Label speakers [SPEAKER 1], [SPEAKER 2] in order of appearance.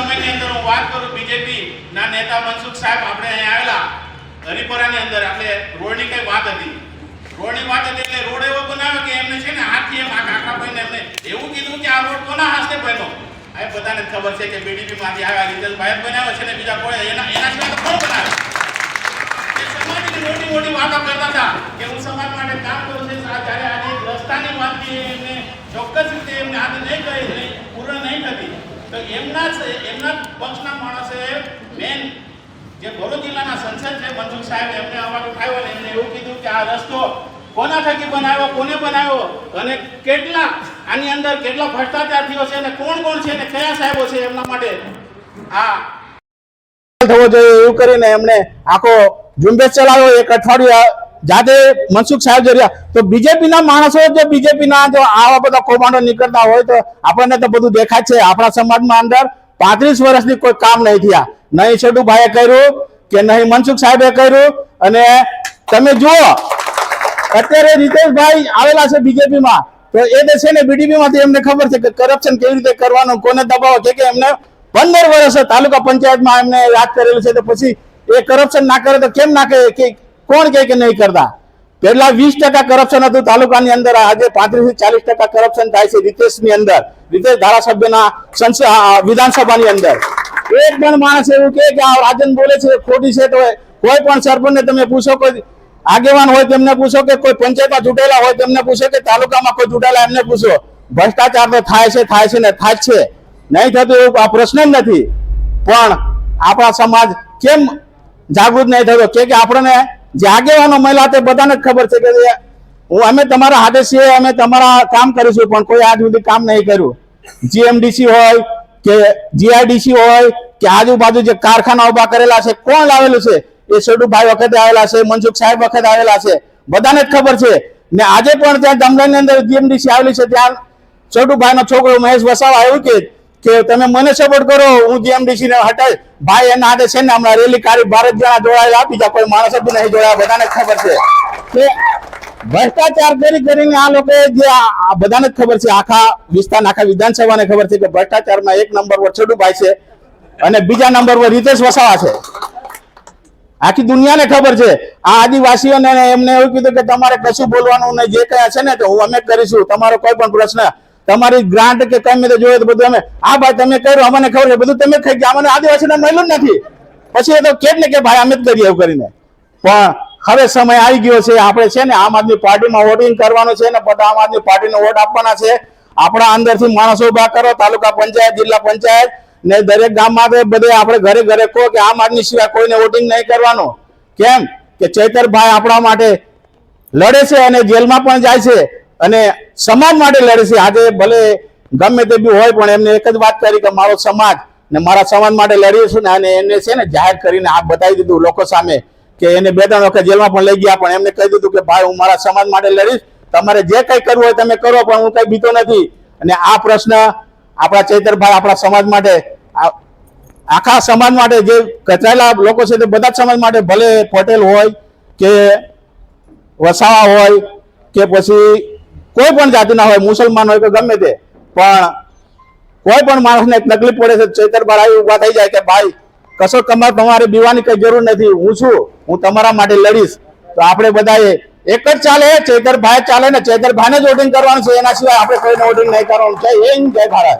[SPEAKER 1] સમયની અંદર હું વાત કરું બીજેપી ના નેતા મનસુખ સાહેબ આપણે અહીંયા આવેલા હરિપરાની અંદર આપણે રોડની કઈ વાત હતી. રોડની વાત હતી એટલે રોડ એવો બનાવ્યો કે એમને છે ને હાથથી એમ આખા ભાઈને એમને એવું કીધું કે આ રોડ કોના હસ્તે બન્યો. આ બધાને ખબર છે કે બીડીપી માંથી આવ્યા રીતલભાઈ જ બનાવ્યો છે ને બીજા કોઈ એના સિવાય તો કોણ બનાવે. એ સમાજની મોટી મોટી વાતો કરતા હતા કે હું સમાજ માટે કામ કરું છું. જ્યારે આજે રસ્તાની વાત એમને ચોક્કસ રીતે એમને આજે નહીં કરી પૂર્ણ નહીં થતી તો એમના પક્ષના માણસે મેન જે ભરૂચ જિલ્લાના સંસદ છે મનસુખ સાહેબ એમને અવાજ ઉઠાવ્યો ને એમને એવું કીધું કે આ રસ્તો કોના થકી બનાવ્યો, કોને બનાવ્યો અને કેટલા આની અંદર કેટલા ભ્રષ્ટાચાર થયો છે અને કોણ કોણ છે અને કયા સાહેબો છે એમના માટે આ
[SPEAKER 2] થવો જોઈએ એવું કરીને એમને આખો ઝુંબેશ ચલાવ્યો. એક અઠવાડિયું જાતે મનસુખ સાહેબ જર્યા તો બીજેપી ના માણસો જો બીજેપી ના જો આવા બધા કૌભાંડો નીકળતા હોય તો આપણને તો બધું દેખાય છે. આપણા સમાજમાં અંદર 35 વર્ષથી કોઈ કામ નહીં થયા, નહીં છોટુભાઈએ કર્યું કે નહીં મનસુખ સાહેબે કર્યું. અને તમે જુઓ અત્યારે રીતેશભાઈ આવેલા છે બીજેપી માં તો એ છે ને બીડીપી માંથી એમને ખબર છે કે કરપ્શન કેવી રીતે કરવાનું, કોને દબાવો છે. એમને 15 વર્ષ તાલુકા પંચાયતમાં એમને યાદ કરેલું છે તો પછી એ કરપ્શન ના કરે તો કેમ ના કહે કે કોણ કે નહીં કરતા. પહેલા 20% કરપ્શન હતું તાલુકાની અંદર, આજે 35 થી 40% કરપ્શન થાય છે રીતેશની અંદર, રીતેશ ધારાસભ્યના વિધાનસભાની અંદર. એક પણ માણસ એવું કે આ રાજન બોલે છે ખોટી છે તો કોઈ પણ સરપંચને તમે પૂછો, કોઈ આગેવાન હોય તેમને પૂછો કે કોઈ પંચાયતમાં ચૂંટેલા હોય તેમને પૂછો કે તાલુકામાં કોઈ ચૂંટેલા એમને પૂછો. ભ્રષ્ટાચાર તો થાય છે ને થાય છે, નહીં થતું એવું આ પ્રશ્ન જ નથી. પણ આપણા સમાજ કેમ જાગૃત નહીં થતો કે આપણને જે આગેવાનો મહિલા તે બધાને જ ખબર છે કે અમે તમારા હાથે છીએ, અમે તમારા કામ કરીશું, પણ કોઈ આજ સુધી કામ નહીં કર્યું. જીએમડીસી હોય કે જીઆઈડીસી હોય કે આજુબાજુ જે કારખાના ઉભા કરેલા છે કોણ લાવેલું છે? એ છોટુભાઈ વખતે આવેલા છે, મનસુખ સાહેબ વખતે આવેલા છે, બધાને જ ખબર છે. ને આજે પણ ત્યાં જમલાની અંદર જીએમડીસી આવેલી છે, ત્યાં છોટુભાઈ નો છોકરો મહેશ વસાવા એવું કે તમે મને સપોર્ટ કરો, હું જીએમડીસી ને હટાય. ભાઈ એના હાથે છે ને હમણાં રેલી કાઢી 12 જણા જોડાયેલા, બીજા કોઈ માણસ જ નહીં જોડાયા, બધાને ખબર છે કે ભ્રષ્ટાચાર કરીને આ લોકો જે બધાને જ ખબર છે, આખા વિસ્તાર આખા વિધાનસભાને ખબર છે કે ભ્રષ્ટાચારમાં 1 નંબર પર છોટુભાઈ છે અને બીજા નંબર પર રીતેશ વસાવા છે. આખી દુનિયાને ખબર છે. આ આદિવાસીઓને એમને એવું કીધું કે તમારે કશું બોલવાનું નહીં, જે કઈ છે ને તો હું અમે કરીશું, તમારો કોઈ પણ પ્રશ્ન તમારી ગ્રાન્ટ કે કઈ મેં જોયું તો બધું અમે આ ભાઈ તમે કર્યું અમને ખબર છે બધું તમે ખાઈ ગયા, અમને આદિવાસીને મળ્યું જ નથી. પછી એ તો કે ને કે ભાઈ અમે જ કરીએ એવું કરીને. પણ હવે સમય આવી ગયો છે, આપણે છે ને આમ આદમી પાર્ટીમાં વોટિંગ કરવાનું છે ને બધા આમ આદમી પાર્ટીને વોટ આપવાના છે. આપણા અંદરથી માણસો ઉભા કરો, તાલુકા પંચાયત, જિલ્લા પંચાયત ને દરેક ગામમાં બધે આપણે ઘરે ઘરે કહો કે આમ આદમી સિવાય કોઈને વોટિંગ નહીં કરવાનું. કેમ કે ચૈતરભાઈ આપણા માટે લડે છે અને જેલમાં પણ જાય છે અને સમાજ માટે લડે છે. આજે ભલે ગમે તે બી હોય પણ એમને એક જ વાત કરી કે મારો સમાજ ને મારા સમાજ માટે લડીશું ને. અને એને છે ને જાહેર કરીને આ બતાવી દીધું લોકો સામે કે એને 2-3 વખત જેલમાં પણ લઈ ગયા, પણ એમને કહી દીધું કે ભાઈ હું મારા સમાજ માટે લડીશ, તમારે જે કઈ કરવું હોય તમે કરો, પણ હું કઈ બીતો નથી. અને આ પ્રશ્ન આપણા ચૈતરભાઈ આપણા સમાજ માટે, આખા સમાજ માટે જે કચરાયેલા લોકો છે તે બધા જ સમાજ માટે, ભલે પટેલ હોય કે વસાવા હોય કે પછી કોઈ પણ જાતિના હોય, મુસલમાન હોય કે ગમે તે, પણ કોઈ પણ માણસને તકલીફ પડે છે ચૈતરભાઈ ઉભા થઈ જાય કે ભાઈ કશો તમારે બીવાની કઈ જરૂર નથી, હું છું, હું તમારા માટે લડીશ. તો આપણે બધાએ એક જ ચાલે, ચૈતરભાઈ ચાલે ને ચૈતરભાઈને જ વોટિંગ કરવાનું છે, એના સિવાય આપણે કોઈને વોટિંગ નહીં કરવાનું. જય હિન્દ, જય ભારત.